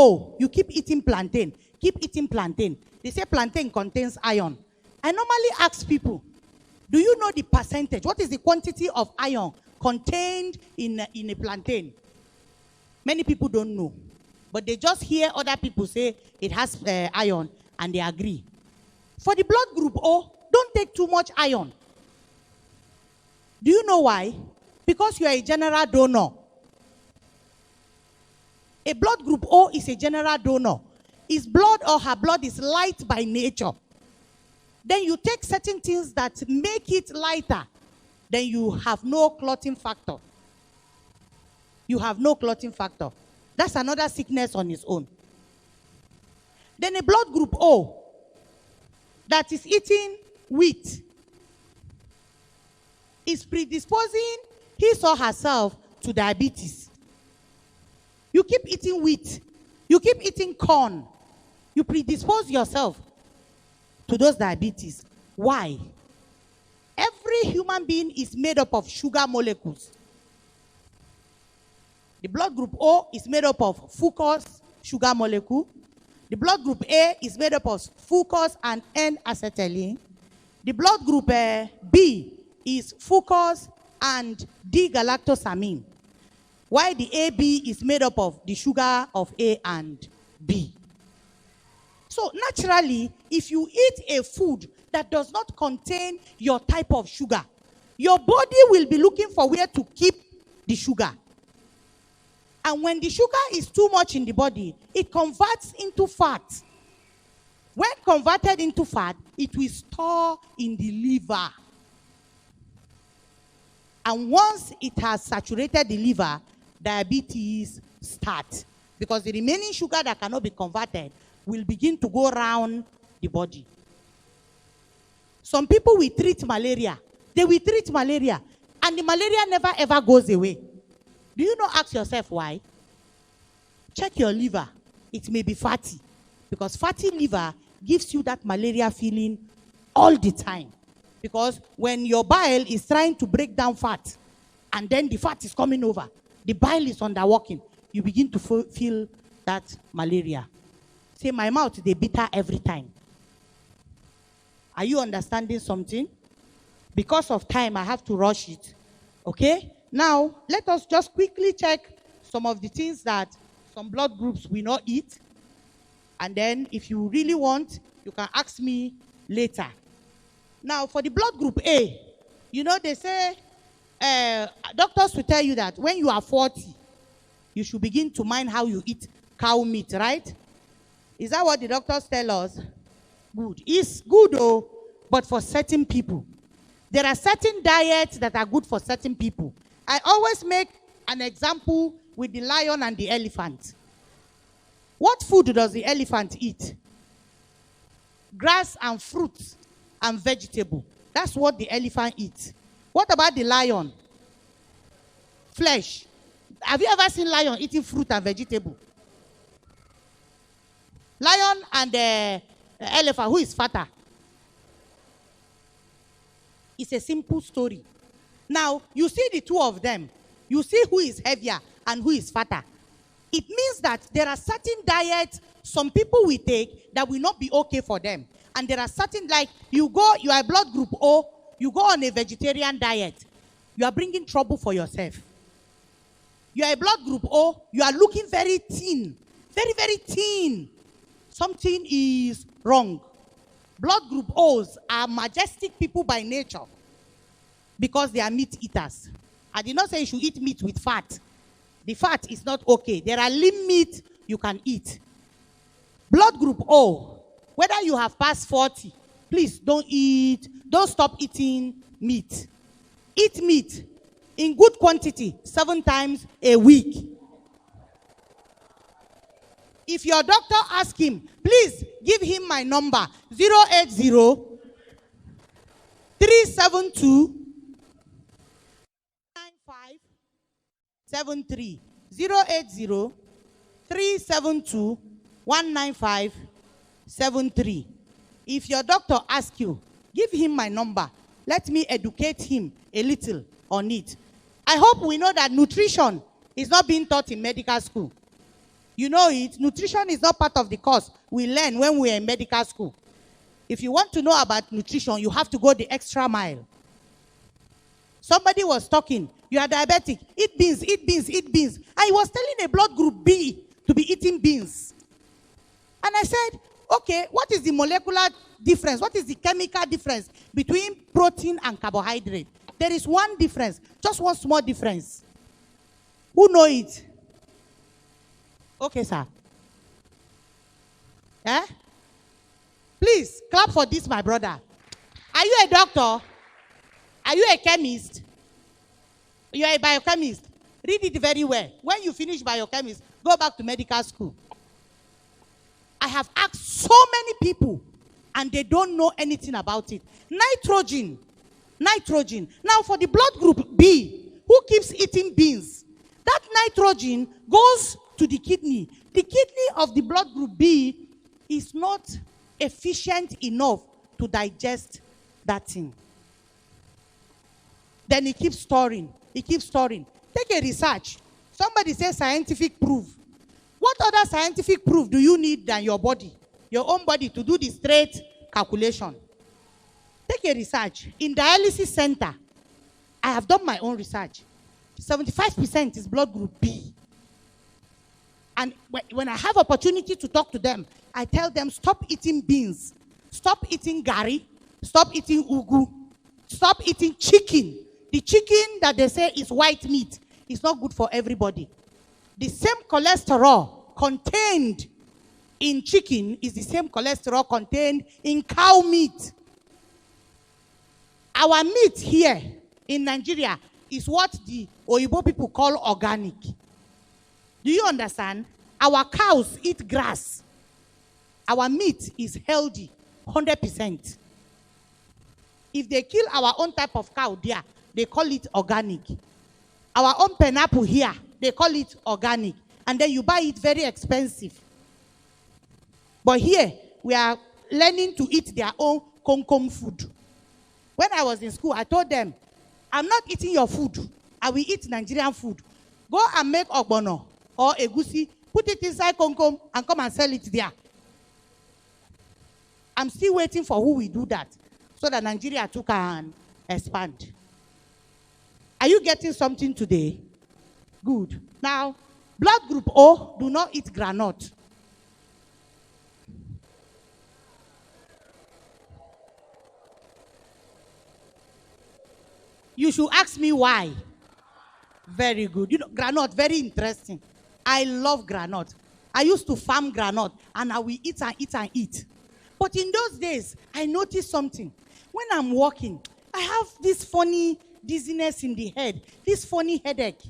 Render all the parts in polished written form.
O, you keep eating plantain. Keep eating plantain. They say plantain contains iron. I normally ask people, do you know the percentage? What is the quantity of iron contained in a plantain? Many people don't know. But they just hear other people say it has iron and they agree. For the blood group O, don't take too much iron. Do you know why? Because you are a general donor. A blood group O is a general donor. His blood or her blood is light by nature. Then you take certain things that make it lighter. Then you have no clotting factor. You have no clotting factor. That's another sickness on its own. Then a blood group O that is eating wheat is predisposing his or herself to diabetes. You keep eating wheat. You keep eating corn. You predispose yourself to those diabetes. Why? Every human being is made up of sugar molecules. The blood group O is made up of fucose, sugar molecule. The blood group A is made up of fucose and N-acetylene. The blood group B is fucose and D-galactosamine. While the AB is made up of the sugar of A and B. So naturally, if you eat a food that does not contain your type of sugar, your body will be looking for where to keep the sugar. And when the sugar is too much in the body, it converts into fat. When converted into fat, it will store in the liver. And once it has saturated the liver, diabetes starts. Because the remaining sugar that cannot be converted will begin to go around the body. Some people will treat malaria. They will treat malaria. And the malaria never ever goes away. Do you not ask yourself why? Check your liver. It may be fatty. Because fatty liver gives you that malaria feeling all the time. Because when your bile is trying to break down fat, and then the fat is coming over, the bile is underworking, you begin to feel that malaria. Say, my mouth, they bitter every time. Are you understanding something? Because of time, I have to rush it. Okay? Now, let us just quickly check some of the things that some blood groups will not eat. And then, if you really want, you can ask me later. Now, for the blood group A, you know, they say, doctors will tell you that when you are 40, you should begin to mind how you eat cow meat, right? Is that what the doctors tell us? Good. It's good, though, but for certain people. There are certain diets that are good for certain people. I always make an example with the lion and the elephant. What food does the elephant eat? Grass and fruits and vegetable. That's what the elephant eats. What about the lion? Flesh. Have you ever seen lion eating fruit and vegetable? Lion and the elephant, who is fatter? It's a simple story. Now, you see the two of them. You see who is heavier and who is fatter. It means that there are certain diets some people will take that will not be okay for them. And there are certain, like, you are a blood group O, you go on a vegetarian diet. You are bringing trouble for yourself. You are a blood group O, you are looking very thin. Very, very thin. Something is wrong. Blood group O's are majestic people by nature because they are meat eaters. I did not say you should eat meat with fat. The fat is not okay. There are lean meat you can eat. Blood group O, whether you have passed 40, please don't stop eating meat. Eat meat in good quantity 7 times a week. If your doctor asks him, please give him my number, 080 372 9573. 080 372 19573. If your doctor asks you, give him my number. Let me educate him a little on it. I hope we know that nutrition is not being taught in medical school. You know it. Nutrition is not part of the course we learn when we are in medical school. If you want to know about nutrition, you have to go the extra mile. Somebody was talking, you are diabetic, eat beans, eat beans, eat beans. And he was telling a blood group B to be eating beans. And I said, okay, what is the molecular difference? What is the chemical difference between protein and carbohydrate? There is one difference, just one small difference. Who know it? Okay, sir. Eh? Please, clap for this, my brother. Are you a doctor? Are you a chemist? You are a biochemist. Read it very well. When you finish biochemist, go back to medical school. I have asked so many people, and they don't know anything about it. Nitrogen. Nitrogen. Now, for the blood group B, who keeps eating beans, that nitrogen goes to the kidney. The kidney of the blood group B is not efficient enough to digest that thing. Then it keeps storing. It keeps storing. Take a research. Somebody says scientific proof. What other scientific proof do you need than your body, your own body, to do the straight calculation? Take a research. In dialysis center, I have done my own research. 75% is blood group B. And when I have opportunity to talk to them, I tell them, stop eating beans, stop eating gari, stop eating ugu, stop eating chicken. The chicken that they say is white meat is not good for everybody. The same cholesterol contained in chicken is the same cholesterol contained in cow meat. Our meat here in Nigeria is what the Oyibo people call organic. Do you understand? Our cows eat grass. Our meat is healthy, 100%. If they kill our own type of cow there, they call it organic. Our own pineapple here, they call it organic. And then you buy it very expensive. But here, we are learning to eat their own konkom food. When I was in school, I told them, I'm not eating your food. I will eat Nigerian food. Go and make ogbono or egusi, put it inside konkom and come and sell it there. I'm still waiting for who will do that so that Nigeria too can expand. Are you getting something today? Good. Now, blood group O, do not eat granite. You should ask me why. Very good. You know, granite, very interesting. I love granite. I used to farm granite, and I will eat and eat and eat. But in those days, I noticed something. When I'm walking, I have this funny dizziness in the head, this funny headache.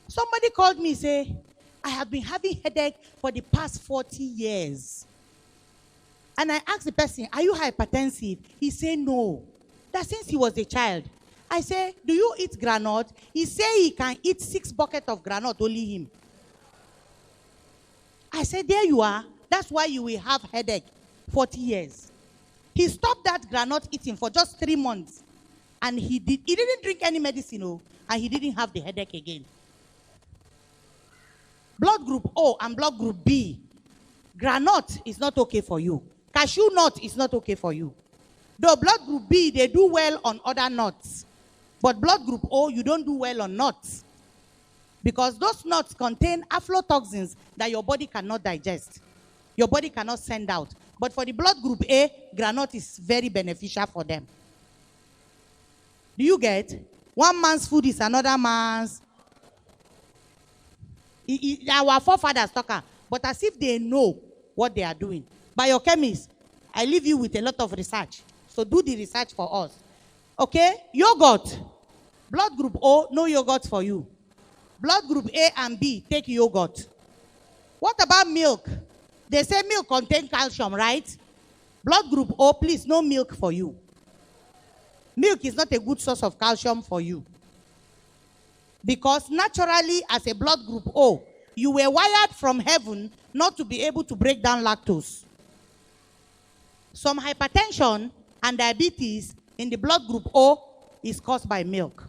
Somebody called me and said, I have been having headache for the past 40 years. And I asked the person, are you hypertensive? He said, no. That since he was a child. I said, do you eat granite? He said he can eat 6 buckets of granite, only him. I said, there you are. That's why you will have headache 40 years. He stopped that granite eating for just 3 months. And he didn't drink any medicine, and he didn't have the headache again. Blood group O and blood group B. Granite is not okay for you. Cashew nut is not okay for you. Though blood group B, they do well on other nuts. But blood group O, you don't do well on nuts. Because those nuts contain aflatoxins that your body cannot digest. Your body cannot send out. But for the blood group A, granite is very beneficial for them. Do you get? One man's food is another man's. Our forefathers talk, but as if they know what they are doing. Biochemists, I leave you with a lot of research. So do the research for us. Okay? Yogurt. Blood group O, no yogurt for you. Blood group A and B, take yogurt. What about milk? They say milk contains calcium, right? Blood group O, please, no milk for you. Milk is not a good source of calcium for you. Because naturally, as a blood group O, you were wired from heaven not to be able to break down lactose. Some hypertension and diabetes in the blood group O is caused by milk.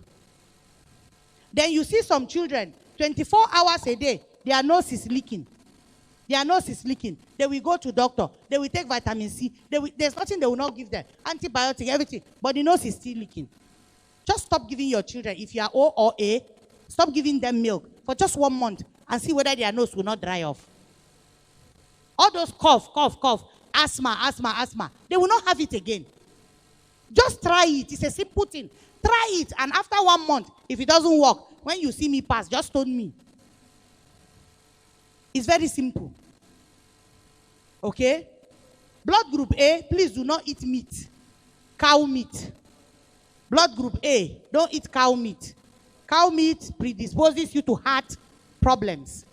Then you see some children, 24 hours a day, their nose is leaking. Their nose is leaking. They will go to doctor. They will take vitamin C. There's nothing they will not give them. Antibiotic, everything. But the nose is still leaking. Just stop giving your children, if you are O or A, stop giving them milk for just 1 month and see whether their nose will not dry off. All those cough, asthma, they will not have it again. Just try it. It's a simple thing. Try it, and after 1 month, if it doesn't work, when you see me pass, just stone me. It's very simple. Okay? Blood group A, please do not eat meat. Cow meat. Blood group A, don't eat cow meat. Cow meat predisposes you to heart problems.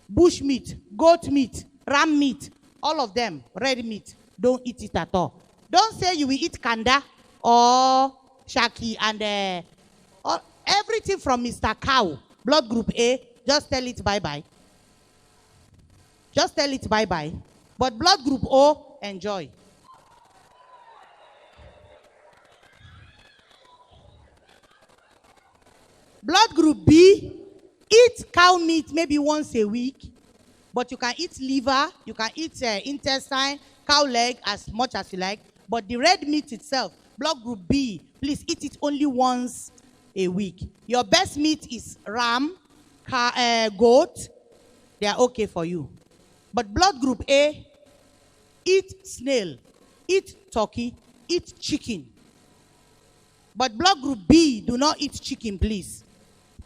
Bush meat, goat meat, ram meat, all of them, red meat, don't eat it at all. Don't say you will eat kanda or shaki and everything from Mr. Cow, blood group A, just tell it bye-bye. Just tell it bye-bye. But blood group O, enjoy. Blood group B, eat cow meat maybe once a week, but you can eat liver, you can eat intestine, cow leg as much as you like, but the red meat itself, blood group B, please eat it only once a week. Your best meat is ram, goat, they are okay for you. But blood group A, eat snail, eat turkey, eat chicken. But blood group B, do not eat chicken, please.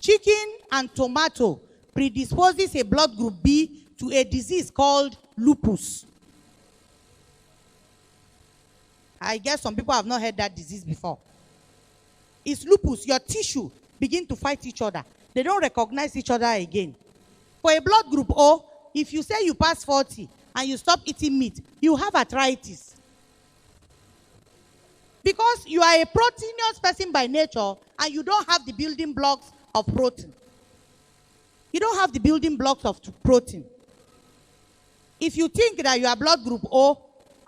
Chicken and tomato predisposes a blood group B to a disease called lupus. I guess some people have not heard that disease before. It's lupus. Your tissue begin to fight each other. They don't recognize each other again. For a blood group O, if you say you pass 40 and you stop eating meat, you have arthritis. Because you are a proteinous person by nature and you don't have the building blocks of protein. You don't have the building blocks of protein. If you think that you are blood group O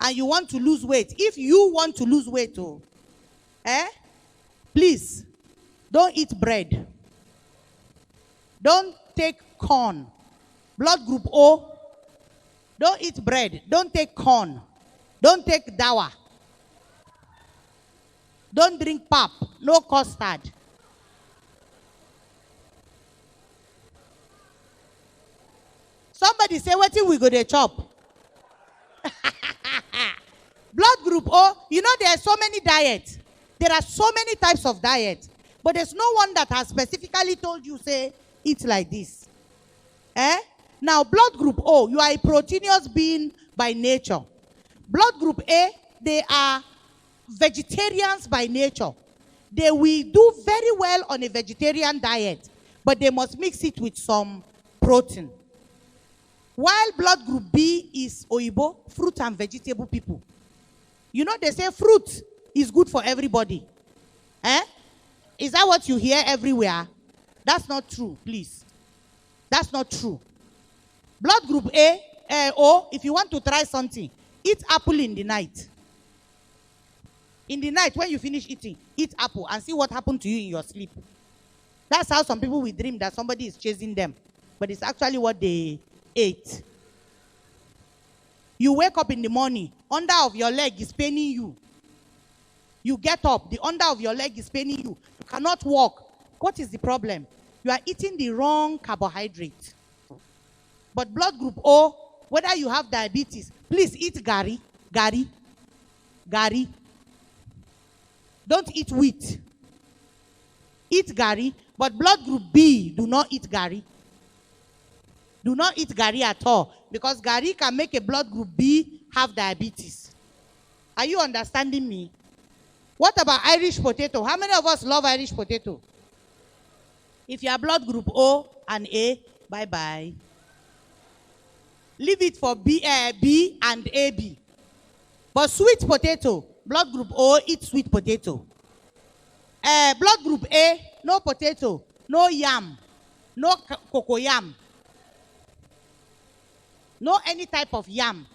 and you want to lose weight, if you want to lose weight, please, don't eat bread. Don't take corn. Blood group O, don't eat bread. Don't take corn. Don't take dawa. Don't drink pap. No custard. Somebody say, what we go to chop? Blood group O, you know there are so many diets. There are so many types of diet. But there's no one that has specifically told you, say, eat like this. Now, blood group O, you are a proteinous being by nature. Blood group A, they are vegetarians by nature. They will do very well on a vegetarian diet, but they must mix it with some protein. While blood group B is Oyibo, fruit and vegetable people. You know, they say fruit is good for everybody. Is that what you hear everywhere? That's not true, please. That's not true. Blood group O, if you want to try something, eat apple in the night. In the night, when you finish eating, eat apple and see what happened to you in your sleep. That's how some people will dream that somebody is chasing them. But it's actually what they ate. You wake up in the morning, under of your leg is paining you. You get up, the under of your leg is paining you. You cannot walk. What is the problem? You are eating the wrong carbohydrate. But blood group O, whether you have diabetes, please eat gari. Don't eat wheat. Eat gari. But blood group B, do not eat gari. Do not eat gari at all. Because gari can make a blood group B have diabetes. Are you understanding me? What about Irish potato? How many of us love Irish potato? If you are blood group O and A, bye-bye. Leave it for B and AB. But sweet potato, blood group O, eat sweet potato. Blood group A, no potato, no yam, no cocoyam, no any type of yam.